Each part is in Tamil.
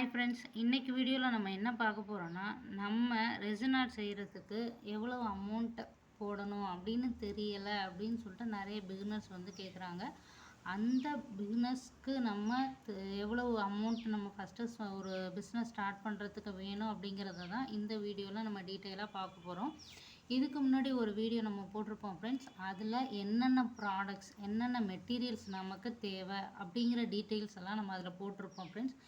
ஹாய் ஃப்ரெண்ட்ஸ், இன்றைக்கி வீடியோவில் நம்ம என்ன பார்க்க போகிறோன்னா, நம்ம ரெசின் ஆர்ட் செய்கிறதுக்கு எவ்வளோ அமௌண்ட் போடணும் அப்படின்னு தெரியலை அப்படின்னு சொல்லிட்டு நிறைய பிகினர்ஸ் வந்து கேட்குறாங்க. அந்த பிகினர்ஸ்க்கு நம்ம எவ்வளோ அமௌண்ட் நம்ம ஃபஸ்ட்டு ஒரு பிஸ்னஸ் ஸ்டார்ட் பண்ணுறதுக்கு வேணும் அப்படிங்கிறத தான் இந்த வீடியோவில் நம்ம டீட்டெயிலாக பார்க்க போகிறோம். இதுக்கு முன்னாடி ஒரு வீடியோ நம்ம போட்டிருப்போம் ஃப்ரெண்ட்ஸ். அதில் என்னென்ன ப்ராடக்ட்ஸ், என்னென்ன மெட்டீரியல்ஸ் நமக்கு தேவை அப்படிங்கிற டீட்டெயில்ஸ் எல்லாம் நம்ம அதில் போட்டிருப்போம் ஃப்ரெண்ட்ஸ்.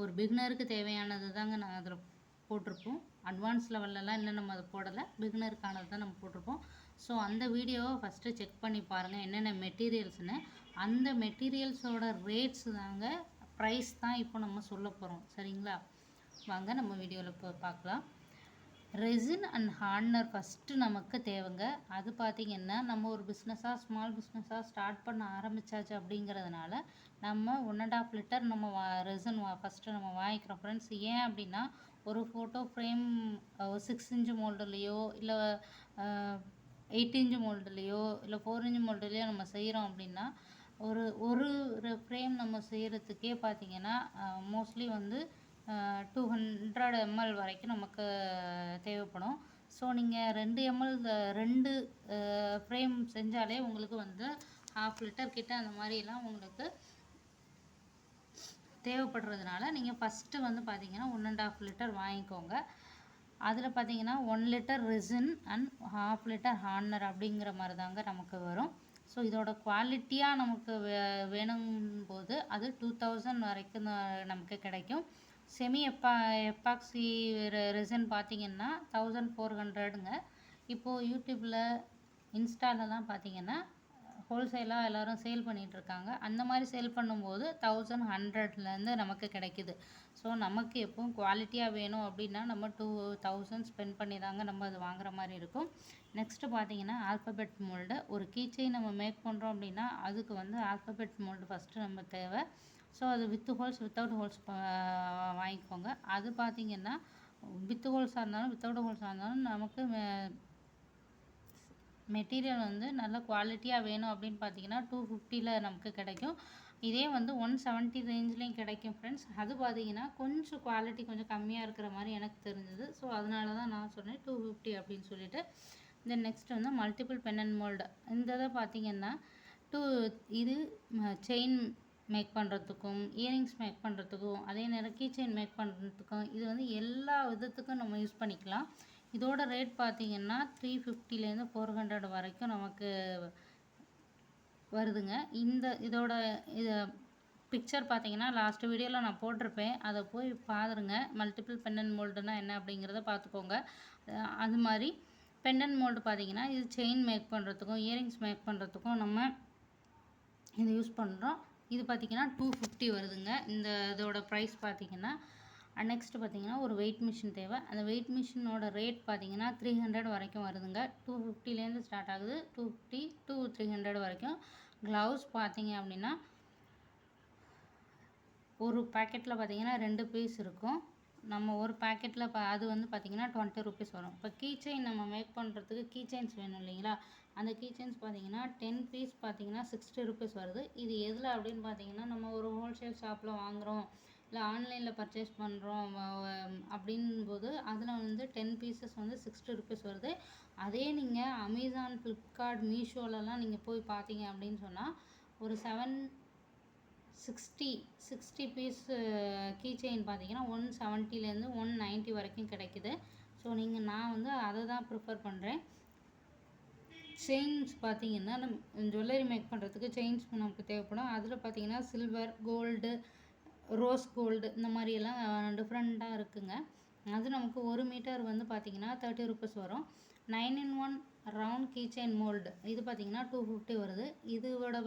ஒரு பிகினருக்கு தேவையானது தாங்க நான் அதில் போட்டிருப்போம். அட்வான்ஸ் லெவல்லலாம் இன்னும் நம்ம அதை போடலை, பிகினருக்கானது தான் நம்ம போட்டிருப்போம். ஸோ அந்த வீடியோவை ஃபஸ்ட்டு செக் பண்ணி பாருங்கள் என்னென்ன மெட்டீரியல்ஸ்னு. அந்த மெட்டீரியல்ஸோட ரேட்ஸ் தாங்க, ப்ரைஸ் தான் இப்போ நம்ம சொல்ல போகிறோம். சரிங்களா, வாங்க நம்ம வீடியோவில் இப்போ பார்க்கலாம். ரெசின் அண்ட் ஹார்ட்னர் ஃபஸ்ட்டு நமக்கு தேவைங்க. அது பார்த்திங்கன்னா நம்ம ஒரு பிஸ்னஸாக ஸ்மால் பிஸ்னஸாக ஸ்டார்ட் பண்ண ஆரம்பித்தாச்சு அப்படிங்கிறதுனால நம்ம 1.5 லிட்டர் நம்ம ரெசின் ஃபஸ்ட்டு நம்ம வாங்கிக்கிறோம் ஃப்ரெண்ட்ஸ். ஏன் அப்படின்னா, ஒரு ஃபோட்டோ ஃப்ரேம் 6 இன்ச்சு மோல்டுலேயோ இல்லை 8 இன்ச்சு மோல்டுலேயோ இல்லை 4 இன்ச்சு மோல்டுலேயோ நம்ம செய்கிறோம் அப்படின்னா ஒரு ஒரு ஃப்ரேம் நம்ம செய்கிறதுக்கே பார்த்திங்கன்னா மோஸ்ட்லி வந்து 200 ml வரைக்கும் நமக்கு தேவைப்படும். ஸோ நீங்கள் 2 ml 2 ஃப்ரேம் செஞ்சாலே உங்களுக்கு வந்து 1/2 லிட்டர் கிட்ட அந்த மாதிரிலாம் உங்களுக்கு தேவைப்படுறதுனால நீங்கள் ஃபஸ்ட்டு வந்து பார்த்தீங்கன்னா 1.5 லிட்டர் வாங்கிக்கோங்க. அதில் பார்த்தீங்கன்னா 1 litre resin and 1/2 litre hardener அப்படிங்கிற மாதிரி தாங்க நமக்கு வரும். ஸோ இதோட குவாலிட்டியாக நமக்கு வேணும் போது அது 2000 வரைக்கும் நமக்கு கிடைக்கும். செமி எப்பாக்சி ரெசின் பார்த்திங்கன்னா 1400ங்க. இப்போது யூடியூப்பில், இன்ஸ்டாலலாம் பார்த்திங்கன்னா ஹோல்சேலாக எல்லோரும் சேல் பண்ணிகிட்ருக்காங்க. அந்த மாதிரி சேல் பண்ணும்போது 1100லேருந்து நமக்கு கிடைக்கிது. ஸோ நமக்கு எப்பவும் குவாலிட்டியாக வேணும் அப்படின்னா நம்ம 2000 ஸ்பெண்ட் பண்ணி தாங்க நம்ம அது வாங்குற மாதிரி இருக்கும். நெக்ஸ்ட்டு பார்த்திங்கன்னா ஆல்ஃபபெட் மோல்டு. ஒரு கீச்செயின் நம்ம மேக் பண்ணுறோம் அப்படின்னா அதுக்கு வந்து ஆல்ஃபபெட் மோல்டு ஃபஸ்ட்டு நம்ம தேவை. ஸோ அது வித் ஹோல்ஸ் வித்தவுட் ஹோல்ஸ் வாங்கிக்கோங்க. அது பார்த்திங்கன்னா வித் ஹோல்ஸாக இருந்தாலும் வித்தவுட் ஹோல்ஸாக இருந்தாலும் நமக்கு மெட்டீரியல் வந்து நல்ல குவாலிட்டியாக வேணும் அப்படின்னு பார்த்தீங்கன்னா 250ல் நமக்கு கிடைக்கும். இதே வந்து 170 ரேஞ்ச்லேயும் கிடைக்கும் ஃப்ரெண்ட்ஸ். அது பார்த்திங்கன்னா கொஞ்சம் குவாலிட்டி கொஞ்சம் கம்மியாக இருக்கிற மாதிரி எனக்கு தெரிஞ்சது. ஸோ அதனால தான் நான் சொன்னேன் 250 அப்படின்னு சொல்லிட்டு. தென் நெக்ஸ்ட் வந்து மல்டிபிள் பென் அண்ட் மோல்டு. இந்த இதை பார்த்திங்கன்னா இது செயின் மேக் பண்ணுறதுக்கும், இயரிங்ஸ் மேக் பண்ணுறதுக்கும், அதே நேரம் கீ செயின் மேக் பண்ணுறதுக்கும், இது வந்து எல்லா விதத்துக்கும் நம்ம யூஸ் பண்ணிக்கலாம். இதோட ரேட் பார்த்திங்கன்னா 350லேருந்து 400 வரைக்கும் நமக்கு வருதுங்க. இதோட பிக்சர் பார்த்திங்கன்னா லாஸ்ட் வீடியோவில் நான் போட்டிருப்பேன், அதை போய் பாருங்க. மல்டிபிள் பென் அண்ட் மோல்டுனா என்ன அப்படிங்கிறத பார்த்துக்கோங்க. அது மாதிரி பென் அண்ட் மோல்டு பார்த்திங்கன்னா இது செயின் மேக் பண்ணுறதுக்கும், இயரிங்ஸ் மேக் பண்ணுறதுக்கும் நம்ம இது யூஸ் பண்ணுறோம். இது பார்த்திங்கன்னா 250 வருதுங்க. இதோட ப்ரைஸ் பார்த்திங்கன்னா. நெக்ஸ்ட்டு பார்த்திங்கன்னா ஒரு வெயிட் மிஷின் தேவை. அந்த வெயிட் மிஷினோட ரேட் பார்த்திங்கன்னா 300 வரைக்கும் வருதுங்க. 250லேருந்து ஸ்டார்ட் ஆகுது, 250 to 300 வரைக்கும். க்ளவுஸ் பார்த்திங்க அப்படின்னா ஒரு பேக்கெட்டில் பார்த்திங்கன்னா 2 பீஸ் இருக்கும். நம்ம ஒரு பேக்கெட்டில் அது வந்து பார்த்திங்கன்னா 20 ருபீஸ் வரும். இப்போ கீ செயின் நம்ம மேக் பண்ணுறதுக்கு கீ செயின்ஸ் வேணும் இல்லைங்களா, அந்த கீ செயின்ஸ் பார்த்திங்கன்னா 10 பீஸ் பார்த்திங்கன்னா 60 ருபீஸ் வருது. இது எதில் அப்படின்னு பார்த்திங்கன்னா நம்ம ஒரு ஹோல்சேல் ஷாப்பில் வாங்குகிறோம் இல்லை ஆன்லைனில் பர்ச்சேஸ் பண்ணுறோம் அப்படின்போது அதில் வந்து 10 பீசஸ் வந்து 60 ருபீஸ் வருது. அதே நீங்கள் அமேசான், ஃப்ளிப்கார்ட், மீஷோலலாம் நீங்கள் போய் பார்த்தீங்க அப்படின்னு சொன்னால் ஒரு 60 பீஸ் கீ செயின் பார்த்திங்கன்னா 170லேருந்து 190 வரைக்கும் கிடைக்குது. ஸோ நான் வந்து அதை தான் ப்ரிஃபர் பண்ணுறேன். செயின்ஸ் பார்த்திங்கன்னா நம்ம ஜுவல்லரி மேக் பண்ணுறதுக்கு செயின்ஸ் நமக்கு தேவைப்படும். அதில் பார்த்திங்கன்னா சில்வர், கோல்டு, ரோஸ் கோல்டு இந்த மாதிரியெல்லாம் டிஃப்ரெண்ட்டாக இருக்குங்க. அது நமக்கு 1 மீட்டர் வந்து பார்த்திங்கன்னா 30 ருபீஸ் வரும். 9-in-1 round key chain mould இது பார்த்திங்கன்னா 250 வருது. இதோட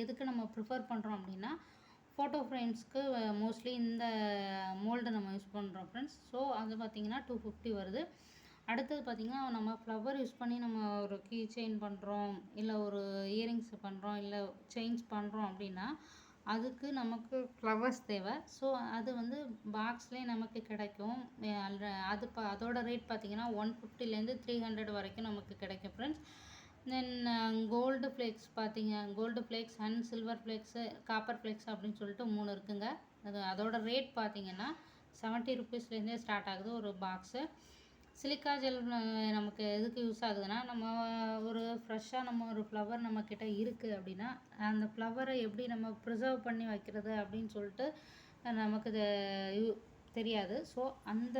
எதுக்கு நம்ம ப்ரிஃபர் பண்ணுறோம் அப்படின்னா ஃபோட்டோ ஃப்ரேம்ஸ்க்கு மோஸ்ட்லி இந்த மோல்டு நம்ம யூஸ் பண்ணுறோம் ஃப்ரெண்ட்ஸ். ஸோ அது பார்த்திங்கன்னா 250 வருது. அடுத்தது பார்த்திங்கன்னா நம்ம ஃப்ளவர் யூஸ் பண்ணி நம்ம ஒரு கீ செயின் பண்ணுறோம், இல்லை ஒரு இயரிங்ஸ் பண்ணுறோம், இல்லை செயின்ஸ் பண்ணுறோம் அப்படின்னா அதுக்கு நமக்கு ஃப்ளவர்ஸ் தேவை. ஸோ அது வந்து பாக்ஸ்லேயே நமக்கு கிடைக்கும். அதோட ரேட் பார்த்திங்கன்னா 150லேருந்து 300 வரைக்கும் நமக்கு கிடைக்கும் friends. Then gold flakes gold flakes and silver flakes, copper flakes அப்படின்னு சொல்லிட்டு 3 இருக்குங்க. அதோட ரேட் பார்த்திங்கன்னா 70 ருபீஸ்லேருந்தே ஸ்டார்ட் ஆகுது ஒரு பாக்ஸு. சிலிக்கா ஜெல் நமக்கு எதுக்கு யூஸ் ஆகுதுன்னா, நம்ம ஒரு ஃப்ரெஷ்ஷாக நம்ம ஒரு ஃப்ளவர் நம்மக்கிட்ட இருக்குது அப்படின்னா, அந்த ஃப்ளவரை எப்படி நம்ம ப்ரிசர்வ் பண்ணி வைக்கிறது அப்படின்னு சொல்லிட்டு நமக்கு தெரியாது. ஸோ அந்த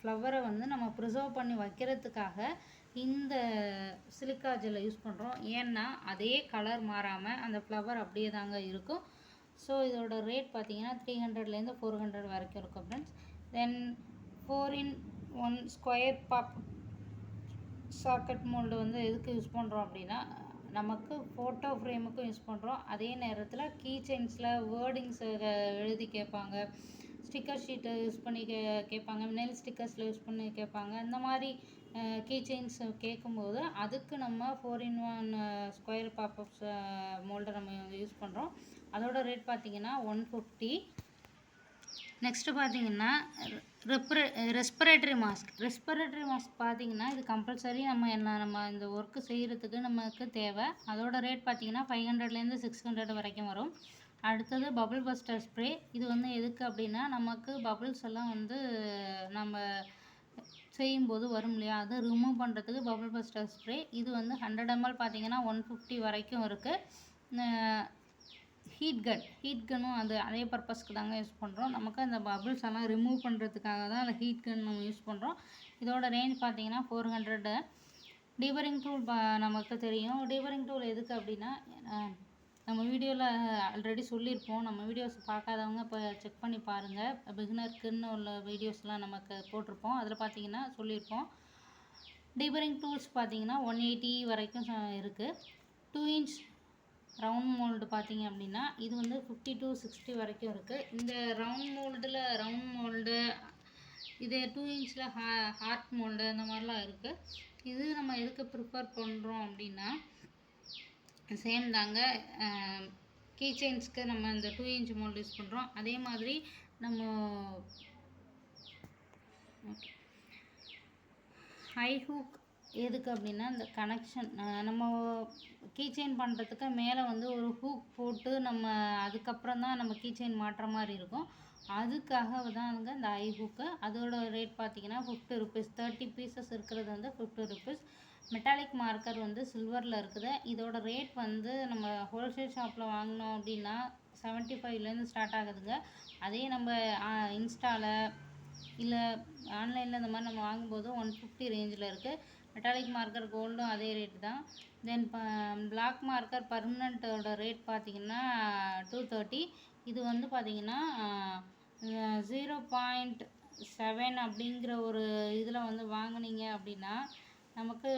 ஃப்ளவரை வந்து நம்ம ப்ரிசர்வ் பண்ணி வைக்கிறதுக்காக இந்த சிலிக்கா ஜெல்லை யூஸ் பண்ணுறோம். ஏன்னா அதே கலர் மாறாமல் அந்த ஃப்ளவர் அப்படியே தாங்க இருக்கும். ஸோ இதோட ரேட் பார்த்தீங்கன்னா 300லேருந்து 400 வரைக்கும் இருக்கும் friends. Then 4-in-1 square pop socket mould வந்து எதுக்கு யூஸ் பண்ணுறோம் அப்படின்னா, நமக்கு ஃபோட்டோ ஃப்ரேமுக்கும் யூஸ் பண்ணுறோம். அதே நேரத்தில் கீ செயின்ஸில் வேர்டிங்ஸ் எழுதி கேட்பாங்க, ஸ்டிக்கர் ஷீட்டை யூஸ் பண்ணி கேட்பாங்க, நெல் ஸ்டிக்கர்ஸில் யூஸ் பண்ணி கேட்பாங்க. இந்த மாதிரி கீ செயின்ஸ் கேட்கும்போது அதுக்கு நம்ம 4-in-1 ஸ்கொயர் பாப்அப்ஸ் மோல்டை நம்ம யூஸ் பண்ணுறோம். அதோட ரேட் பார்த்திங்கன்னா 150. நெக்ஸ்ட்டு பார்த்தீங்கன்னா ரெஸ்பிரேட்டரி மாஸ்க் பார்த்தீங்கன்னா இது கம்பல்சரி நம்ம இந்த ஒர்க்கு செய்கிறதுக்கு நமக்கு தேவை. அதோட ரேட் பார்த்தீங்கன்னா 500லேருந்து 600 வரைக்கும் வரும். அடுத்தது பபுள் பஸ்டர் ஸ்ப்ரே. இது வந்து எதுக்கு அப்படின்னா, நமக்கு பபுள்ஸ் எல்லாம் வந்து நம்ம செய்யும்போது வரும் இல்லையா, அதை ரிமூவ் பண்ணுறதுக்கு பபுள் பஸ்டர் ஸ்ப்ரே. இது வந்து 100 ml பார்த்தீங்கன்னா 150 வரைக்கும் இருக்குது. ஹீட் கன்னும் அதே பர்பஸ்க்கு தாங்க யூஸ் பண்ணுறோம். நமக்கு அந்த பபுள்ஸ் எல்லாம் ரிமூவ் பண்ணுறதுக்காக தான் அந்த ஹீட் கன் நம்ம யூஸ் பண்ணுறோம். இதோட ரேஞ்ச் பார்த்தீங்கன்னா 400. டீபரிங் டூல் நமக்கு தெரியும். டீபரிங் டூல் எதுக்கு அப்படின்னா, நம்ம வீடியோவில் ஆல்ரெடி சொல்லியிருப்போம். நம்ம வீடியோஸ் பார்க்காதவங்க இப்போ செக் பண்ணி பாருங்கள். பிகினருக்குன்னு உள்ள வீடியோஸ்லாம் நமக்கு போட்டிருப்போம். அதில் பார்த்தீங்கன்னா சொல்லியிருப்போம். டீபரிங் டூல்ஸ் பார்த்தீங்கன்னா 180 வரைக்கும் இருக்குது. 2 inch ரவுண்ட் மோல்டு பார்த்தீங்க அப்படின்னா இது வந்து 50 to 60 வரைக்கும் இருக்குது. இந்த ரவுண்ட் மோல்டு இதே 2 inchல ஹார்ட் மோல்டு அந்த மாதிரிலாம் இருக்குது. இது நம்ம எதுக்கு ப்ரிஃபர் பண்ணுறோம் அப்படின்னா, சேம் தாங்க. கீ செயின்ஸ்க்கு நம்ம இந்த 2 inch மோல்டு யூஸ் பண்ணுறோம். அதே மாதிரி நம்ம ஹை ஹூக் எதுக்கு அப்படின்னா, இந்த கனெக்ஷன் நம்ம கீ செயின் பண்ணுறதுக்கு மேலே வந்து ஒரு ஹூக் போட்டு நம்ம அதுக்கப்புறம் தான் நம்ம கீ செயின் மாட்டுற மாதிரி இருக்கும். அதுக்காக தாங்க இந்த ஹை ஹூக்கு. அதோட ரேட் பார்த்தீங்கன்னா 50 rupees. 30 pieces இருக்கிறது வந்து 50 rupees. மெட்டாலிக் மார்க்கர் வந்து சில்வரில் இருக்குது. இதோட ரேட் வந்து நம்ம ஹோல்சேல் ஷாப்பில் வாங்கினோம் அப்படின்னா 75லேருந்து ஸ்டார்ட் ஆகுதுங்க. அதே நம்ம இன்ஸ்டாவில் இல்லை ஆன்லைனில் இந்த மாதிரி நம்ம வாங்கும்போது 150 ரேஞ்சில் இருக்குது. மெட்டாலிக் மார்க்கர் கோல்டும் அதே ரேட்டு தான். தென் பிளாக் மார்க்கர் பர்மனண்ட்டோட ரேட் பார்த்திங்கன்னா 230. இது வந்து பார்த்திங்கன்னா 0.7 அப்படிங்கிற ஒரு இதில் வந்து வாங்கினீங்க அப்படின்னா நமக்கு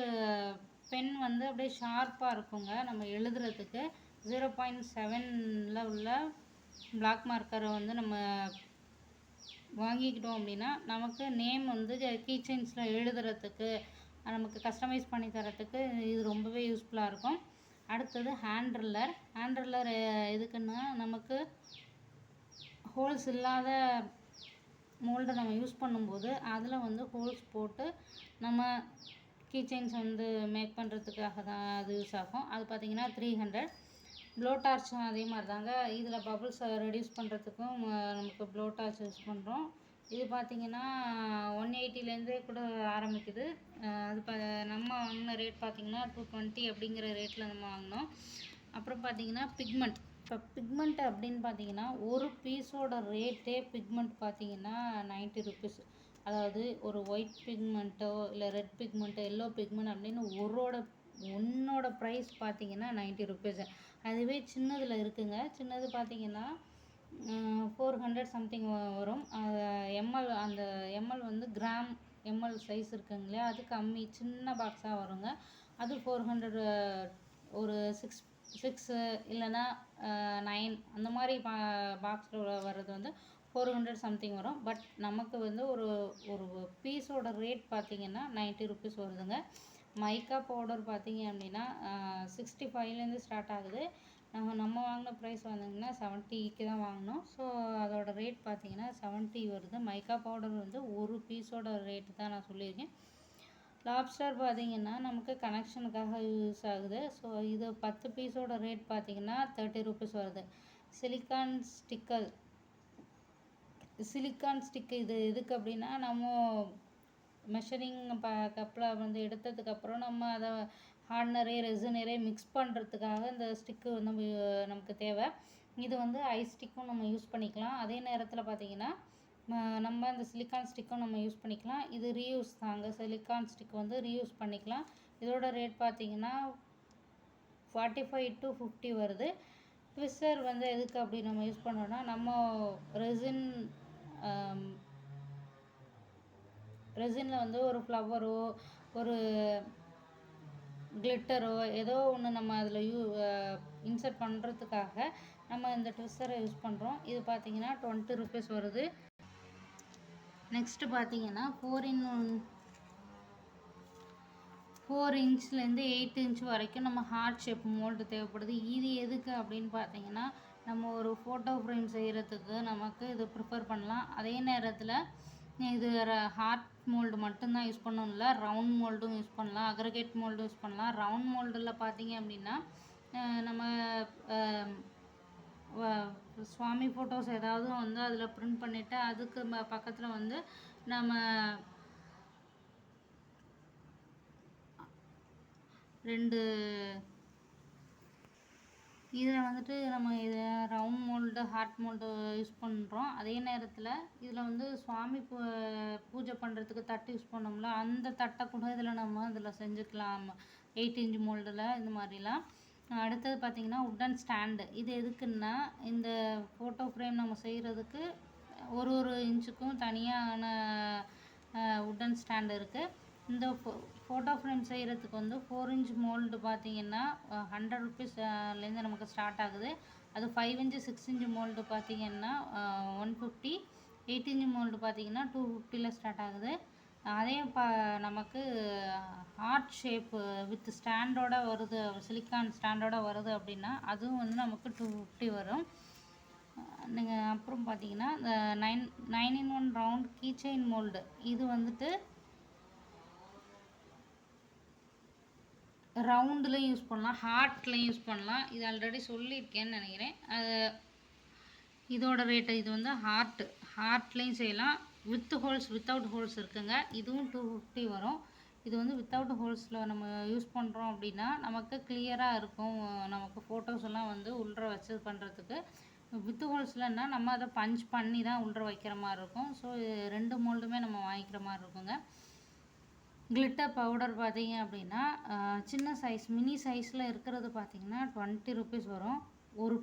பென் வந்து அப்படியே ஷார்ப்பாக இருக்குங்க நம்ம எழுதுறதுக்கு. 0.7ல் உள்ள பிளாக் மார்க்கரை வந்து நம்ம வாங்கிக்கிட்டோம் அப்படின்னா நமக்கு நேம் வந்து கீ செயின்ஸில் எழுதுறதுக்கு நமக்கு கஸ்டமைஸ் பண்ணி தரத்துக்கு இது ரொம்பவே யூஸ்ஃபுல்லாக இருக்கும். அடுத்தது ஹேண்ட் ட்ரில்லர் எதுக்குன்னா, நமக்கு ஹோல்ஸ் இல்லாத மோல்டை நம்ம யூஸ் பண்ணும்போது அதில் வந்து ஹோல்ஸ் போட்டு நம்ம கீ செயின்ஸ் வந்து மேக் பண்ணுறதுக்காக தான் அது யூஸ் ஆகும். அது பார்த்திங்கன்னா 300. ப்ளோ டார்ச்சும் அதே மாதிரி தாங்க. இதில் பபுள்ஸை ரெடியூஸ் பண்ணுறதுக்கும் நமக்கு ப்ளோ டார்ச் யூஸ் பண்ணுறோம். இது பார்த்திங்கன்னா 180லேருந்தே கூட ஆரம்பிக்குது. அது நம்ம வாங்கின ரேட் பார்த்திங்கன்னா 220 அப்படிங்கிற ரேட்டில் நம்ம வாங்கினோம். அப்புறம் பார்த்திங்கன்னா இப்போ பிக்மெண்ட் அப்படின்னு பார்த்திங்கன்னா ஒரு பீஸோட ரேட்டே பிக்மெண்ட் பார்த்திங்கன்னா 90 rupees. அதாவது ஒரு ஒயிட் பிக்மெண்ட்டோ இல்லை ரெட் பிக்மெண்ட்டோ எல்லோ பிக்மெண்ட் அப்படின்னு ஒன்னோட ப்ரைஸ் பார்த்திங்கன்னா 90 rupees. அதுவே சின்னதில் இருக்குங்க. சின்னது பார்த்திங்கன்னா 400 சம்திங் வரும். அந்த எம்எல் வந்து கிராம் எம்எல் சைஸ் இருக்குங்க இல்லையா, அது கம்மி சின்ன பாக்ஸாக வருங்க. அது 400. ஒரு 6 இல்லைன்னா 9 அந்த மாதிரி பாக்ஸில் வர்றது வந்து 400 சம்திங் வரும். பட் நமக்கு வந்து ஒரு பீஸோட ரேட் பார்த்திங்கன்னா 90 rupees வருதுங்க. மைக்கா பவுடர் பார்த்திங்க அப்படின்னா 65லேருந்து ஸ்டார்ட் ஆகுது. நம்ம வாங்கின ப்ரைஸ் வந்தீங்கன்னா 70க்கு தான் வாங்கினோம். ஸோ அதோட ரேட் பார்த்திங்கன்னா 70 வருது. மைக்கா பவுடர் வந்து ஒரு பீஸோட ரேட்டு தான் நான் சொல்லியிருக்கேன். லாப்ஸ்டர் பார்த்திங்கன்னா நமக்கு கனெக்ஷனுக்காக யூஸ் ஆகுது. ஸோ இது 10 பீஸோட ரேட் பார்த்திங்கன்னா 30 rupees வருது. சிலிக்கான் ஸ்டிக்கர் சிலிக்கான் ஸ்டிக்கு இது எதுக்கு அப்படின்னா, நம்ம மெஷரிங் கப்பில் வந்து எடுத்ததுக்கப்புறம் நம்ம அதை ஹார்ட்னரே ரெசினரே மிக்ஸ் பண்ணுறதுக்காக இந்த ஸ்டிக்கு வந்து நமக்கு தேவை. இது வந்து ஐஸ் ஸ்டிக்கும் நம்ம யூஸ் பண்ணிக்கலாம். அதே நேரத்தில் பார்த்திங்கன்னா நம்ம இந்த சிலிக்கான் ஸ்டிக்கும் நம்ம யூஸ் பண்ணிக்கலாம். இது ரீயூஸ் தாங்க. சிலிக்கான் ஸ்டிக் வந்து ரீயூஸ் பண்ணிக்கலாம். இதோட ரேட் பார்த்திங்கன்னா 45 to 50 வருது. ட்விஸ்டர் வந்து எதுக்கு அப்படி நம்ம யூஸ் பண்ணோன்னா, நம்ம ரெசினில் வந்து ஒரு ஃப்ளவரோ ஒரு கிளிட்டரோ ஏதோ ஒன்று நம்ம அதில் இன்சர்ட் பண்ணுறதுக்காக நம்ம இந்த ட்விஸ்டரை யூஸ் பண்ணுறோம். இது பார்த்திங்கன்னா 20 rupees வருது. நெக்ஸ்ட்டு பார்த்திங்கன்னா 4 இன்ச்லேருந்து 8 இன்ச் வரைக்கும் நம்ம ஹார்ட் ஷேப் மோல்டு தேவைப்படுது. இது எதுக்கு அப்படின்னு பார்த்தீங்கன்னா, நம்ம ஒரு ஃபோட்டோ ஃப்ரேம் செய்கிறதுக்கு நமக்கு இது ப்ரிஃபர் பண்ணலாம். அதே நேரத்தில் இது ஹார்ட் மோல்டு மட்டும்தான் யூஸ் பண்ணணும் இல்லை, ரவுண்ட் மோல்டும் யூஸ் பண்ணலாம், அக்ரிகேட் மோல்டும் யூஸ் பண்ணலாம். ரவுண்ட் மோல்டில் பார்த்தீங்க அப்படின்னா நம்ம சுவாமி ஃபோட்டோஸ் ஏதாவது வந்து அதில் பிரிண்ட் பண்ணிவிட்டு அதுக்கு பக்கத்தில் வந்து நம்ம இதில் வந்துட்டு நம்ம இதை round mould heart mould use பண்ணுறோம். அதே நேரத்தில் இதில் வந்து சுவாமி பூஜை பண்ணுறதுக்கு தட்டு யூஸ் பண்ணோம்ல, அந்த தட்டை கூட இதில் செஞ்சுக்கலாம் 8 inch மோல்டில் இந்த மாதிரிலாம். அடுத்தது பார்த்திங்கன்னா உட்டன் ஸ்டாண்டு. இது எதுக்குன்னா, இந்த ஃபோட்டோ ஃப்ரேம் நம்ம செய்கிறதுக்கு ஒரு இன்ச்சுக்கும் தனியான உட்டன் ஸ்டாண்டு இருக்குது. இந்த ஃபோட்டோ ஃப்ரேம் செய்கிறதுக்கு வந்து 4 inch மோல்டு பார்த்திங்கன்னா 100 rupeesலேருந்து நமக்கு ஸ்டார்ட் ஆகுது. அது 5 inch 6 inch மோல்டு பார்த்திங்கன்னா 150, 8 inch மோல்டு பார்த்திங்கன்னா 250ல் ஸ்டார்ட் ஆகுது. அதே நமக்கு ஹார்ட் ஷேப்பு வித் ஸ்டாண்டோட வருது, சிலிக்கான் ஸ்டாண்டோட வருது அப்படின்னா அதுவும் வந்து நமக்கு 250 வரும். நீங்கள் அப்புறம் பார்த்தீங்கன்னா இந்த 9-in-1 ரவுண்ட் கீச்செயின் மோல்டு. இது வந்துட்டு ரவுண்டுலையும் யூஸ் பண்ணலாம், ஹார்ட்லையும் யூஸ் பண்ணலாம். இது ஆல்ரெடி சொல்லியிருக்கேன்னு நினைக்கிறேன். இதோட ரேட்டு இது வந்து ஹார்ட்லேயும் செய்யலாம். வித் ஹோல்ஸ் வித்தவுட் ஹோல்ஸ் இருக்குங்க. இதுவும் 250 வரும். இது வந்து வித்தவுட் ஹோல்ஸில் நம்ம யூஸ் பண்ணுறோம் அப்படின்னா நமக்கு கிளியராக இருக்கும். நமக்கு ஃபோட்டோஸ் எல்லாம் வந்து உள்ற வச்சு பண்ணுறதுக்கு. வித் ஹோல்ஸ்லன்னா நம்ம அதை பஞ்ச் பண்ணி தான் உள்ற வைக்கிற மாதிரி இருக்கும். ஸோ 2 மோல்டுமே நம்ம வாங்கிக்கிற மாதிரி இருக்குங்க. கிளிட்டர் பவுடர் பார்த்தீங்க அப்படின்னா சின்ன சைஸ் மினி சைஸில் இருக்கிறது பார்த்திங்கன்னா 20 rupees வரும். ஒரு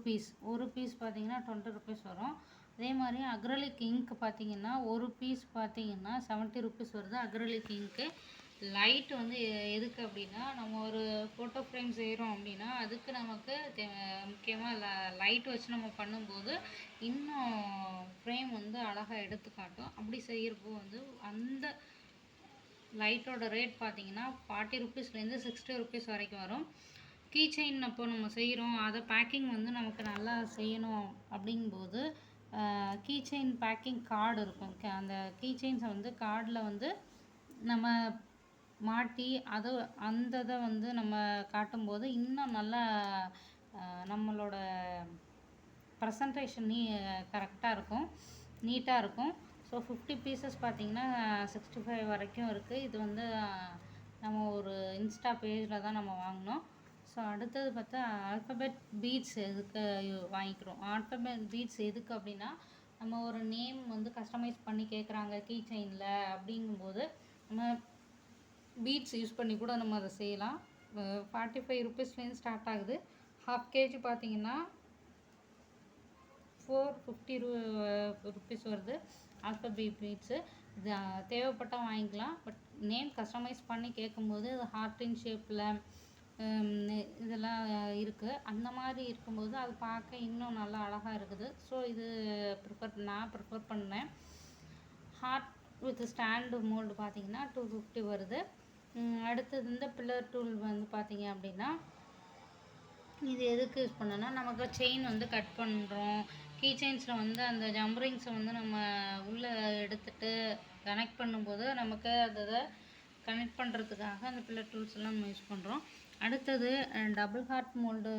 பீஸ் பார்த்திங்கன்னா 20 rupees வரும். அதே மாதிரி அக்ரலிக் இங்க் பார்த்திங்கன்னா ஒரு பீஸ் பார்த்திங்கன்னா 70 rupees வருது. அக்ரலிக் இங்க்கு லைட் வந்து எதுக்கு அப்படின்னா, நம்ம ஒரு ஃபோட்டோ ஃப்ரேம் செய்கிறோம் அப்படின்னா அதுக்கு நமக்கு முக்கியமாக லைட் வச்சு நம்ம பண்ணும்போது இன்னும் ஃப்ரேம் வந்து அழகாக எடுத்து காட்டும். அப்படி செய்கிறப்போ வந்து அந்த லைட்டோட ரேட் பார்த்திங்கன்னா 40 rupeesலேருந்து 60 rupees வரைக்கும் வரும். கீ செயின் அப்போ நம்ம செய்கிறோம், அதை பேக்கிங் வந்து நமக்கு நல்லா செய்யணும் அப்படிங்கும்போது கீ செயின் பேக்கிங் கார்டு இருக்கும். அந்த கீ செயின்ஸை வந்து கார்டில் வந்து நம்ம மாட்டி அந்த இதை வந்து நம்ம காட்டும்போது இன்னும் நல்லா நம்மளோட ப்ரெசன்டேஷன் கரெக்டாக இருக்கும், நீட்டாக இருக்கும். ஸோ 50 pieces பார்த்திங்கன்னா 65 வரைக்கும் இருக்குது. இது வந்து நம்ம ஒரு இன்ஸ்டா பேஜில் தான் நம்ம வாங்கினோம். ஸோ அடுத்தது பார்த்தா ஆல்ஃபபெட் பீட்ஸ் எதுக்கு வாங்கிக்கிறோம். ஆல்ஃபபெட் பீட்ஸ் எதுக்கு அப்படின்னா, நம்ம ஒரு நேம் வந்து கஸ்டமைஸ் பண்ணி கேட்குறாங்க கீ செயினில் அப்படிங்கும்போது நம்ம பீட்ஸ் யூஸ் பண்ணி கூட நம்ம அதை செய்யலாம். 45 rupeesலேருந்து ஸ்டார்ட் ஆகுது. 1/2 kg பார்த்திங்கன்னா 450 rupees வருது. ஆல்ஃபபெட் பீட்ஸு இது தேவைப்பட்டால் வாங்கிக்கலாம். பட் நேம் கஸ்டமைஸ் பண்ணி கேட்கும்போது அது ஹார்ட்டின் ஷேப்பில் இதெல்லாம் இருக்குது. அந்த மாதிரி இருக்கும்போது அது பார்க்க இன்னும் நல்லா அழகாக இருக்குது. ஸோ இது நான் ப்ரிஃபர் பண்ணேன். ஹார்ட் வித் ஸ்டாண்டு மோல்டு பார்த்திங்கன்னா 250 வருது. அடுத்தது இந்த பில்லர் டூல் வந்து பார்த்திங்க அப்படின்னா, இது எதுக்கு யூஸ் பண்ணோன்னா, நமக்கு செயின் வந்து கட் பண்ணுறோம், கீ செயின்ஸில் வந்து அந்த ஜம்ப்ரிங்ஸை வந்து நம்ம உள்ளே எடுத்துகிட்டு கனெக்ட் பண்ணும்போது நமக்கு அதை கனெக்ட் பண்ணுறதுக்காக அந்த பில்லர் டூல்ஸ் எல்லாம் நம்ம யூஸ் பண்ணுறோம். அடுத்தது டபுள் ஹார்ட் மோல்டு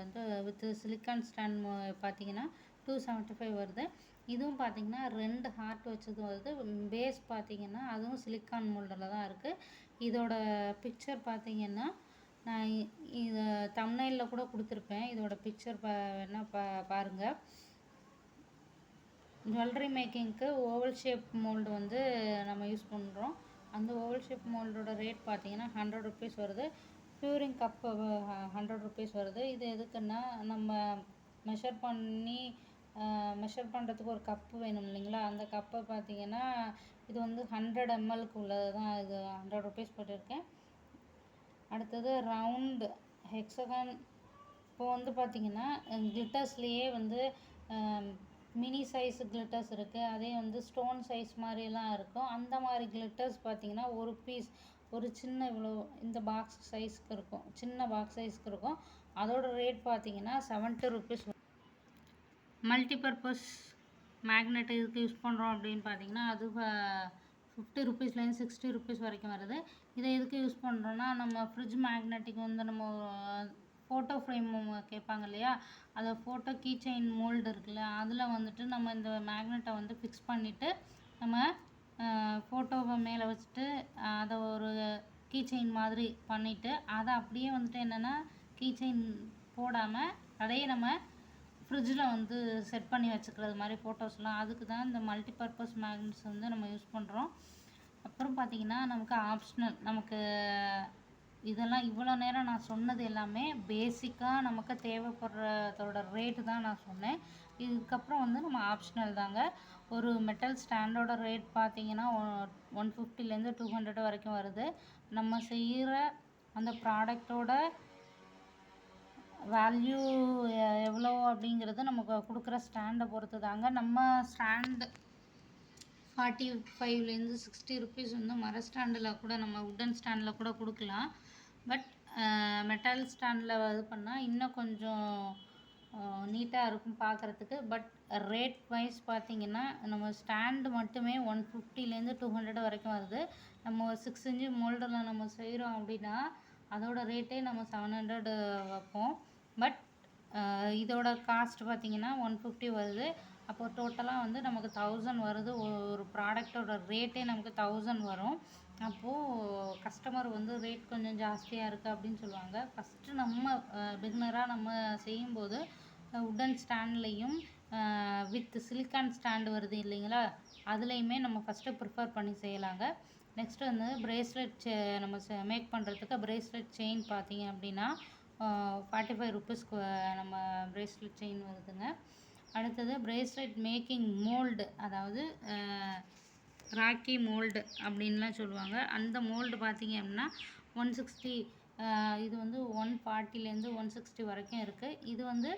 வந்து வித் சிலிக்கான் ஸ்டாண்ட் பார்த்திங்கன்னா 275 வருது. இதுவும் பார்த்திங்கன்னா 2 ஹார்ட் வச்சது வருது. பேஸ் பார்த்திங்கன்னா அதுவும் சிலிக்கான் மோல்டில் தான் இருக்குது. இதோட பிக்சர் பார்த்திங்கன்னா நான் இதை தம்ப்நெயிலில் கூட கொடுத்துருப்பேன். இதோட பிக்சர் வேணால் பாருங்கள். ஜுவல்லரி மேக்கிங்க்கு ஓவல் ஷேப் மோல்டு வந்து நம்ம யூஸ் பண்ணுறோம். அந்த ஓவல் ஷேப் மோல்டோட ரேட் பார்த்திங்கன்னா 100 ருபீஸ் வருது. ப்யூரிங் கப்பு 100 ருபீஸ் வருது. இது எதுக்குன்னா நம்ம மெஷர் பண்ணுறதுக்கு ஒரு கப்பு வேணும் இல்லைங்களா, அந்த கப்பை பார்த்திங்கன்னா இது வந்து 100 ml உள்ளது தான். இது 100 ருபீஸ் போட்டிருக்கேன். அடுத்தது ரவுண்டு ஹெக்ஸகன். இப்போ வந்து பார்த்திங்கன்னா கிளிட்டர்ஸ்லேயே வந்து மினி சைஸ் கிளிட்டர்ஸ் இருக்குது, அதே வந்து ஸ்டோன் சைஸ் மாதிரிலாம் இருக்கும். அந்த மாதிரி கிளிட்டர்ஸ் பார்த்திங்கன்னா ஒரு பீஸ் ஒரு சின்ன இவ்வளோ இந்த பாக்ஸ் சைஸ்க்கு இருக்கும், சின்ன பாக்ஸ் சைஸ்க்கு இருக்கும். அதோட ரேட் பார்த்திங்கன்னா 70 ருபீஸ். மல்டிபர்பஸ் மேக்னெட் இதுக்கு யூஸ் பண்ணுறோம் அப்படின்னு பார்த்திங்கன்னா அது 50 ருபீஸ்லேருந்து 60 ருபீஸ் வரைக்கும் வருது. இதை எதுக்கு யூஸ் பண்ணுறோன்னா, நம்ம ஃப்ரிட்ஜ் மேக்னெட்டிக் வந்து நம்ம ஃபோட்டோ ஃப்ரேம் கேட்பாங்க இல்லையா, அதை ஃபோட்டோ கீ செயின் மோல்டு இருக்குல்ல, அதில் வந்துட்டு நம்ம இந்த மேக்னெட்டை வந்து ஃபிக்ஸ் பண்ணிவிட்டு நம்ம ஃபோட்டோவை மேலே வச்சுட்டு அதை ஒரு கீ செயின் மாதிரி பண்ணிவிட்டு அதை அப்படியே வந்துட்டு என்னென்னா கீ செயின் போடாமல் அதையே நம்ம ஃப்ரிட்ஜில் வந்து செட் பண்ணி வச்சுக்கிறது மாதிரி ஃபோட்டோஸ்லாம். அதுக்கு தான் இந்த மல்டிபர்பஸ் மேக்னெட்ஸ் வந்து நம்ம யூஸ் பண்ணுறோம். அப்புறம் பார்த்திங்கன்னா நமக்கு ஆப்ஷனல், நமக்கு இதெல்லாம் இவ்வளோ நேரம் நான் சொன்னது எல்லாமே பேசிக்காக நமக்கு தேவைப்படுறதோட ரேட்டு தான் நான் சொன்னேன். இதுக்கப்புறம் வந்து நம்ம ஆப்ஷனல் தாங்க. ஒரு மெட்டல் ஸ்டாண்டோட ரேட் பார்த்திங்கன்னா 150லேருந்து 200 வரைக்கும் வருது. நம்ம செய்கிற அந்த ப்ராடக்டோட வேல்யூ எவ்வளோ அப்படிங்கிறது நமக்கு கொடுக்குற ஸ்டாண்டை பொறுத்து தாங்க. நம்ம ஸ்டாண்டு 45லேருந்து 60 ருபீஸ் வந்து மர ஸ்டாண்டில் கூட நம்ம உட்டன் ஸ்டாண்டில் கூட கொடுக்கலாம். பட் மெட்டல் ஸ்டாண்டில் இது பண்ணால் இன்னும் கொஞ்சம் நீட்டாக இருக்கும் பார்க்குறதுக்கு. பட் ரேட் வைஸ் பார்த்திங்கன்னா நம்ம ஸ்டாண்டு மட்டுமே 150லேருந்து 200 வரைக்கும் வருது. நம்ம 6 இன்ச்சு மோல்டில் நம்ம செய்கிறோம் அப்படின்னா அதோட ரேட்டே நம்ம 700 வைப்போம். பட் இதோட காஸ்ட் பார்த்திங்கன்னா 150 வருது. அப்போது டோட்டலாக வந்து நமக்கு 1000 வருது. ஒரு ப்ராடக்டோட ரேட்டே நமக்கு 1000 வரும். அப்போது கஸ்டமர் வந்து ரேட் கொஞ்சம் ஜாஸ்தியாக இருக்குது அப்படின்னு சொல்லுவாங்க. ஃபஸ்ட்டு நம்ம பிகினராக நம்ம செய்யும்போது உட்டன் ஸ்டாண்ட்லேயும் வித் சிலிக்கான் ஸ்டாண்டு வருது இல்லைங்களா, அதுலேயுமே நம்ம ஃபஸ்ட்டு ப்ரிஃபர் பண்ணி செய்யலாங்க. நெக்ஸ்ட்டு வந்து ப்ரேஸ்லெட் நம்ம மேக் பண்ணுறதுக்கு ப்ரேஸ்லெட் செயின் பார்த்திங்க அப்படின்னா 45 ருபீஸ்க்கு நம்ம ப்ரேஸ்லெட் செயின் வருதுங்க. அடுத்தது ப்ரேஸ்லெட் மேக்கிங் மோல்டு, அதாவது ராக்கி மோல்டு அப்படின்லாம் சொல்லுவாங்க. அந்த மோல்டு பார்த்திங்க அப்படின்னா 160, இது வந்து 140லேருந்து 160 வரைக்கும் இருக்குது. இது வந்து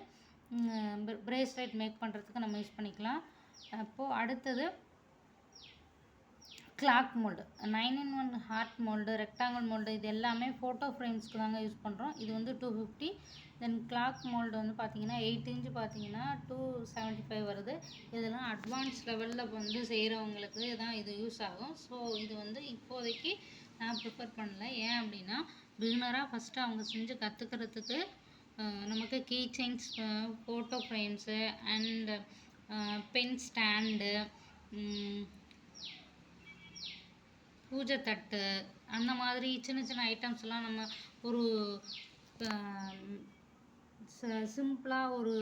ப்ரேஸ்லெட் மேக் பண்ணுறதுக்கு நம்ம யூஸ் பண்ணிக்கலாம். அப்போது அடுத்தது clock mould, 9-in-1 heart mould, rectangle mould, இது எல்லாமே ஃபோட்டோ ஃப்ரேம்ஸ்க்கு தாங்க யூஸ் பண்ணுறோம். இது வந்து 250. தென் கிளாக் மோல்டு வந்து பார்த்திங்கன்னா 8 இன்ச்சு பார்த்திங்கன்னா 275 வருது. இதெல்லாம் அட்வான்ஸ் லெவலில் வந்து செய்கிறவங்களுக்கு தான் இது யூஸ் ஆகும். ஸோ இது வந்து இப்போதைக்கு நான் ப்ரிஃபர் பண்ணல. ஏன் அப்படின்னா பிகினராக ஃபஸ்ட்டு அவங்க செஞ்சு கற்றுக்கிறதுக்கு நமக்கு key chains, photo frames and pen stand, பூஜை தட்டு, அந்த மாதிரி சின்ன சின்ன ஐட்டம்ஸ்லாம் நம்ம ஒரு சிம்பிளாக ஒரு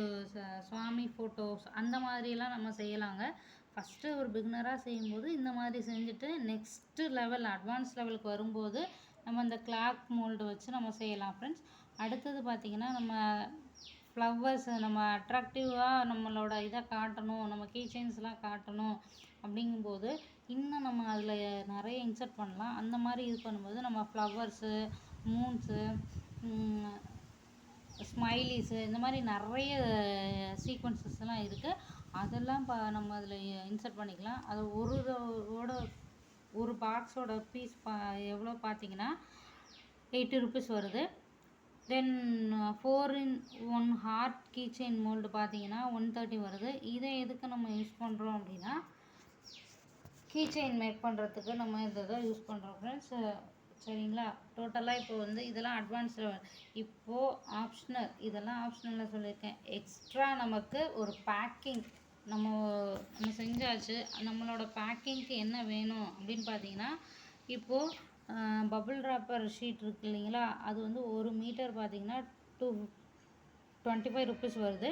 சுவாமி ஃபோட்டோஸ் அந்த மாதிரிலாம் நம்ம செய்யலாங்க. ஃபஸ்ட்டு ஒரு பிகினராக செய்யும்போது இந்த மாதிரி செஞ்சுட்டு நெக்ஸ்ட்டு லெவல் அட்வான்ஸ் லெவலுக்கு வரும்போது நம்ம இந்த கிளாக் மோல்டு வச்சு நம்ம செய்யலாம் ஃப்ரெண்ட்ஸ். அடுத்தது பார்த்திங்கன்னா நம்ம ஃப்ளவர்ஸ் நம்ம அட்ராக்டிவாக நம்மளோட இதை காட்டணும், நம்ம கீ செயின்ஸ்லாம் காட்டணும் அப்படிங்கும்போது இன்னும் நம்ம அதில் நிறைய இன்சர்ட் பண்ணலாம். அந்த மாதிரி இது பண்ணும்போது நம்ம ஃப்ளவர்ஸு, மூன்ஸு, ஸ்மைலிஸு, இந்த மாதிரி நிறைய சீக்வன்சஸ்லாம் இருக்குது. அதெல்லாம் நம்ம அதில் இன்சர்ட் பண்ணிக்கலாம். அது ஒரு பாக்ஸோட பீஸ் எவ்வளோ பார்த்திங்கன்னா 80 ருபீஸ் வருது. Then 4-in-1 heart key chain mould பார்த்திங்கன்னா 130 வருது. இதை எதுக்கு நம்ம யூஸ் பண்ணுறோம் அப்படின்னா கீ செயின் மேக் பண்ணுறதுக்கு நம்ம இதை தான் யூஸ் பண்ணுறோம் ஃப்ரெண்ட்ஸ். சரிங்களா, டோட்டலாக இப்போ வந்து இதெல்லாம் அட்வான்ஸ் லெவல். இப்போது ஆப்ஷனல், இதெல்லாம் ஆப்ஷனலில் சொல்லியிருக்கேன். எக்ஸ்ட்ரா நமக்கு ஒரு பேக்கிங் நம்ம நம்ம செஞ்சாச்சு. நம்மளோட பேக்கிங்க்கு என்ன வேணும் அப்படின்னு பார்த்தீங்கன்னா, இப்போது பபுள் ராப்பர் ஷீட் இருக்குது இல்லைங்களா, அது வந்து 1 மீட்டர் பார்த்தீங்கன்னா 25 ருபீஸ் வருது.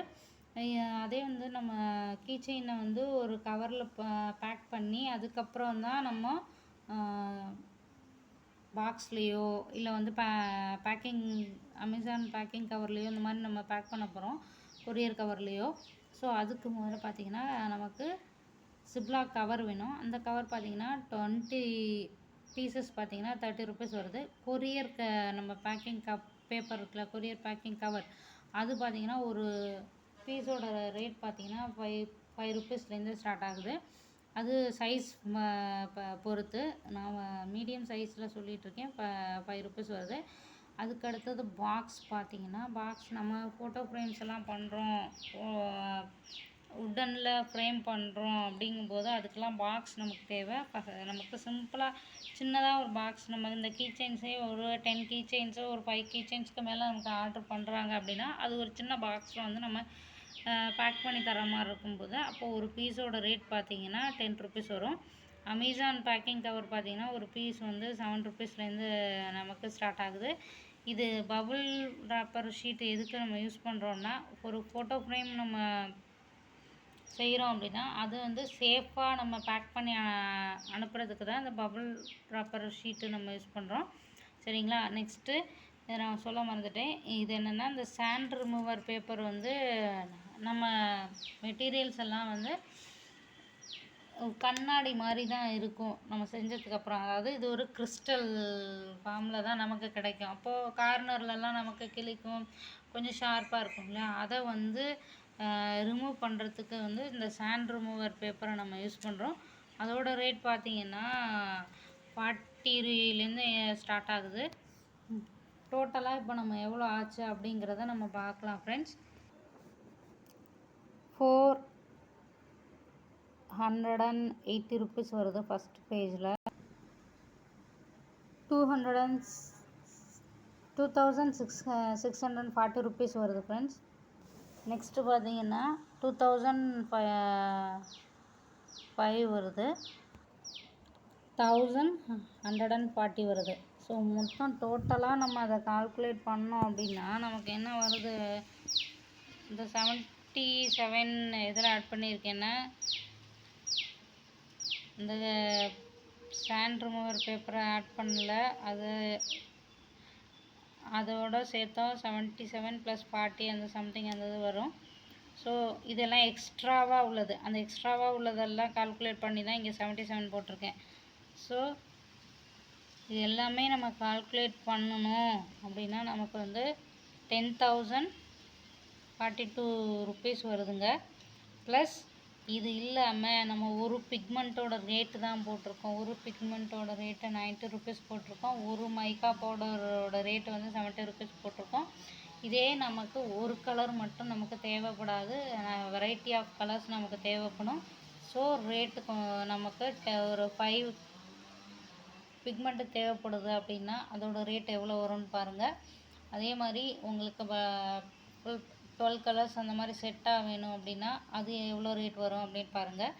அதே வந்து நம்ம கீ செயினை வந்து ஒரு கவரில் பேக் பண்ணி அதுக்கப்புறம் தான் நம்ம பாக்ஸ்லேயோ இல்லை வந்து பேக்கிங் அமேசான் பேக்கிங் கவர்லேயோ இந்த மாதிரி நம்ம பேக் பண்ண போகிறோம், கொரியர் கவர்லேயோ. ஸோ அதுக்கு முதல்ல பார்த்திங்கன்னா நமக்கு சிப்லாக் கவர் வேணும். அந்த கவர் பார்த்திங்கன்னா 20 பீசஸ் பார்த்திங்கன்னா 30 ருபீஸ் வருது. கொரியர் நம்ம பேக்கிங் பேப்பர் இருக்குல்ல, கொரியர் பேக்கிங் கவர், அது பார்த்திங்கன்னா ஒரு பீஸோட ரேட் பார்த்திங்கன்னா 5 ருபீஸ்லேருந்து ஸ்டார்ட் ஆகுது. அது சைஸ் பொறுத்து. நான் மீடியம் சைஸில் சொல்லிகிட்ருக்கேன். 5 ருபீஸ் வருது. அதுக்கு அடுத்தது பாக்ஸ் பார்த்திங்கன்னா, பாக்ஸ் நம்ம ஃபோட்டோ ஃப்ரேம்ஸ் எல்லாம் பண்ணுறோம், உட்டனில் ஃப்ரேம் பண்ணுறோம் அப்படிங்கும்போது அதுக்கெலாம் பாக்ஸ் நமக்கு தேவை. நமக்கு சிம்பிளாக சின்னதாக ஒரு பாக்ஸ், நம்ம இந்த கீ செயின்ஸே ஒரு 10 கீ செயின்ஸோ ஒரு 5 கீ செயின்ஸ்க்கு மேலே நமக்கு ஆர்டர் பண்ணுறாங்க அப்படின்னா அது ஒரு சின்ன பாக்ஸில் வந்து நம்ம பேக் பண்ணி தர மாதிரி இருக்கும்போது அப்போது ஒரு பீஸோட ரேட் பார்த்திங்கன்னா 10 ருபீஸ் வரும். அமேசான் பேக்கிங் கவர் பார்த்திங்கன்னா ஒரு பீஸ் வந்து 7 ருபீஸ்லேருந்து நமக்கு ஸ்டார்ட் ஆகுது. இது பபுள் ராப்பர் ஷீட்டு எதுக்கு நம்ம யூஸ் பண்ணுறோன்னா, ஒரு ஃபோட்டோ ஃப்ரேம் நம்ம செய்கிறோம் அப்படின்னா அது வந்து சேஃபாக நம்ம பேக் பண்ணி அனுப்புறதுக்கு தான் இந்த பபுள் ராப்பர் ஷீட்டு நம்ம யூஸ் பண்ணுறோம். சரிங்களா? நெக்ஸ்ட்டு நான் சொல்ல மறந்துட்டேன். இது என்னென்னா, இந்த சாண்ட் ரிமூவர் பேப்பர் வந்து நம்ம மெட்டீரியல்ஸ் எல்லாம் வந்து கண்ணாடி மாதிரி தான் இருக்கும் நம்ம செஞ்சதுக்கப்புறம். அதாவது இது ஒரு கிறிஸ்டல் ஃபார்மில் தான் நமக்கு கிடைக்கும். அப்போது கார்னர்லலாம் நமக்கு கிழிக்கும், கொஞ்சம் ஷார்ப்பாக இருக்கும் இல்லையா, அதை வந்து ரிமூவ் பண்ணுறதுக்கு வந்து இந்த சாண்ட் ரிமூவர் பேப்பரை நம்ம யூஸ் பண்ணுறோம். அதோட ரேட் பார்த்திங்கன்னா 40லேருந்து ஸ்டார்ட் ஆகுது. டோட்டலாக இப்போ நம்ம எவ்வளோ ஆச்சு அப்படிங்கிறத நம்ம பார்க்கலாம் ஃப்ரெண்ட்ஸ். 480 ருபீஸ் வருது ஃபஸ்ட் பேஜில். 2640 ருபீஸ் வருது ஃப்ரெண்ட்ஸ். நெக்ஸ்ட்டு பார்த்தீங்கன்னா 2005 வருது, 1140 வருது. ஸோ மொத்தம் டோட்டலாக நம்ம அதை கால்குலேட் பண்ணோம் அப்படின்னா நமக்கு என்ன வருது, இந்த 77 இதில் ஆட் பண்ணியிருக்கேன்னா இந்த சாண்ட் ரிமூவர் பேப்பரை ஆட் பண்ணல, அதோட சேர்த்தா 77 + 40 அந்த சம்திங் அந்த இது வரும். ஸோ இதெல்லாம் எக்ஸ்ட்ராவாக உள்ளது. அந்த எக்ஸ்ட்ராவாக உள்ளதெல்லாம் கால்குலேட் பண்ணி தான் இங்கே 77 போட்டிருக்கேன். ஸோ இது எல்லாமே நம்ம கால்குலேட் பண்ணணும் அப்படின்னா நமக்கு வந்து 10,042 ருபீஸ் வருதுங்க. ப்ளஸ் இது இல்லாமல் நம்ம ஒரு பிக்மெண்ட்டோட ரேட்டு தான் போட்டிருக்கோம். ஒரு பிக்மெண்ட்டோட ரேட்டை 90 ருபீஸ் போட்டிருக்கோம். ஒரு மைக்கா பவுடரோட ரேட்டு வந்து 70 ருபீஸ் போட்டிருக்கோம். இதே நமக்கு ஒரு கலர் மட்டும் நமக்கு தேவைப்படாது, வெரைட்டி ஆஃப் கலர்ஸ் நமக்கு தேவைப்படும். ஸோ ரேட்டு நமக்கு ஒரு 5 பிக்மெண்ட்டு தேவைப்படுது அப்படின்னா அதோட ரேட் எவ்வளோ வரும்னு பாருங்கள். அதே மாதிரி உங்களுக்கு 12 கலர்ஸ் அந்த மாதிரி செட்டாக வேணும் அப்படின்னா அது எவ்வளோ ரேட் வரும் அப்படின்னு பாருங்கள்.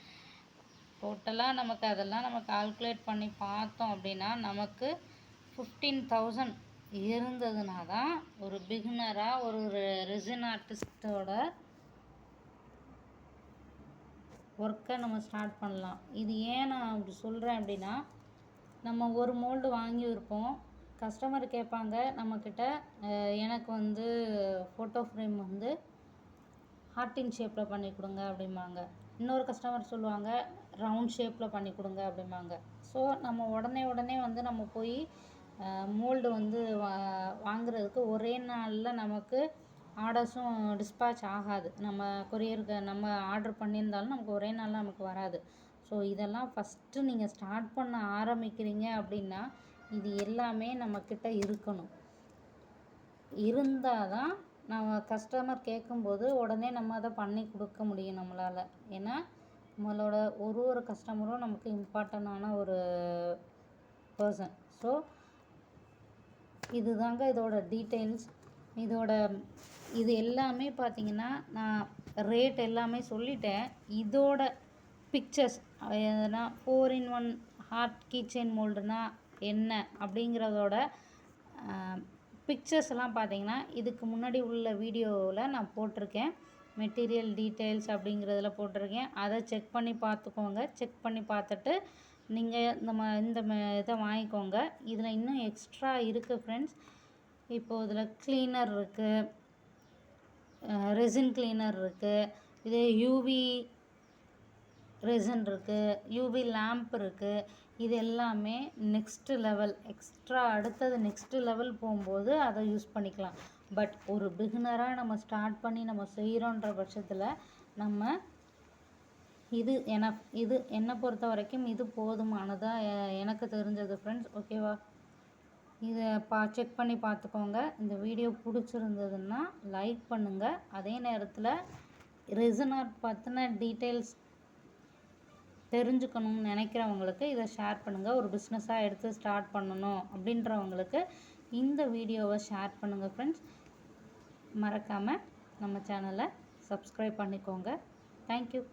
டோட்டலாக நமக்கு அதெல்லாம் நம்ம கால்குலேட் பண்ணி பார்த்தோம் அப்படின்னா நமக்கு 15,000 இருந்ததுனா தான் ஒரு பிகினராக ஒரு ரெசின் ஆர்டிஸ்டோட ஒர்க்கை நம்ம ஸ்டார்ட் பண்ணலாம். இது ஏன் நான் அப்படி சொல்கிறேன் அப்படின்னா, நம்ம ஒரு மோல்டு வாங்கியிருப்போம், கஸ்டமர் கேட்பாங்க நம்மக்கிட்ட, எனக்கு வந்து ஃபோட்டோ ஃப்ரேம் வந்து ஹார்ட்டின் ஷேப்பில் பண்ணி கொடுங்க அப்படிம்பாங்க. இன்னொரு கஸ்டமர் சொல்லுவாங்க ரவுண்ட் ஷேப்பில் பண்ணி கொடுங்க அப்படிம்பாங்க. ஸோ நம்ம உடனே வந்து நம்ம போய் மோல்டு வந்து வாங்குறதுக்கு ஒரே நாளில் நமக்கு ஆர்டர்ஸும் டிஸ்பேட்ச் ஆகாது. நம்ம கொரியருக்கு நம்ம ஆர்டர் பண்ணியிருந்தாலும் நமக்கு ஒரே நாளில் நமக்கு வராது. ஸோ இதெல்லாம் ஃபஸ்ட்டு நீங்கள் ஸ்டார்ட் பண்ண ஆரம்பிக்கிறீங்க அப்படின்னா இது எல்லாமே நம்மக்கிட்ட இருக்கணும். இருந்தால் தான் நம்ம கஸ்டமர் கேட்கும்போது உடனே நம்ம அதை பண்ணி கொடுக்க முடியும் நம்மளால். ஏன்னா நம்மளோட ஒரு கஸ்டமரும் நமக்கு இம்பார்ட்டண்டான ஒரு பர்சன். ஸோ இதுதாங்க இதோட டீட்டெயில்ஸ். இது எல்லாமே பார்த்திங்கன்னா நான் ரேட் எல்லாமே சொல்லிட்டேன். இதோட பிக்சர்ஸ் எதுனா 4-in-1 ஹார்ட் கீச்செயின் மோல்டுனா என்ன அப்படிங்கிறதோட பிக்சர்ஸ் எல்லாம் பார்த்தீங்கன்னா இதுக்கு முன்னாடி உள்ள வீடியோவில் நான் போட்டிருக்கேன். மெட்டீரியல் டீட்டெயில்ஸ் அப்படிங்கிறதுல போட்டிருக்கேன். அதை செக் பண்ணி பார்த்துக்கோங்க. செக் பண்ணி பார்த்துட்டு நீங்கள் இந்த இதை வாங்கிக்கோங்க. இதில் இன்னும் எக்ஸ்ட்ரா இருக்குது ஃப்ரெண்ட்ஸ். இப்போது இதில் க்ளீனர் இருக்குது, ரெசின் க்ளீனர் இருக்குது, இது யூவி ரெசின் இருக்குது, யூவி லேம்ப் இருக்குது. இது எல்லாமே நெக்ஸ்ட்டு லெவல் எக்ஸ்ட்ரா அடுத்தது நெக்ஸ்ட்டு லெவல் போகும்போது அதை யூஸ் பண்ணிக்கலாம். பட் ஒரு பிகினராக நம்ம ஸ்டார்ட் பண்ணி நம்ம செய்கிறோன்ற பட்சத்தில் நம்ம இது என்னை பொறுத்த வரைக்கும் இது போதுமானதாக எனக்கு தெரிஞ்சது ஃப்ரெண்ட்ஸ். ஓகேவா? இதை செக் பண்ணி பார்த்துக்கோங்க. இந்த வீடியோ பிடிச்சிருந்ததுன்னா லைக் பண்ணுங்கள். அதே நேரத்தில் ரெசின் ஆர்ட் பற்றின டீட்டெயில்ஸ் தெரிஞ்சுக்கணும்னு நினைக்கிறவங்களுக்கு இதை ஷேர் பண்ணுங்கள். ஒரு பிஸ்னஸாக எடுத்து ஸ்டார்ட் பண்ணணும் அப்படின்றவங்களுக்கு இந்த வீடியோவை ஷேர் பண்ணுங்கள் ஃப்ரெண்ட்ஸ். மறக்காமல் நம்ம சேனலை சப்ஸ்கிரைப் பண்ணிக்கோங்க. தேங்க்யூ.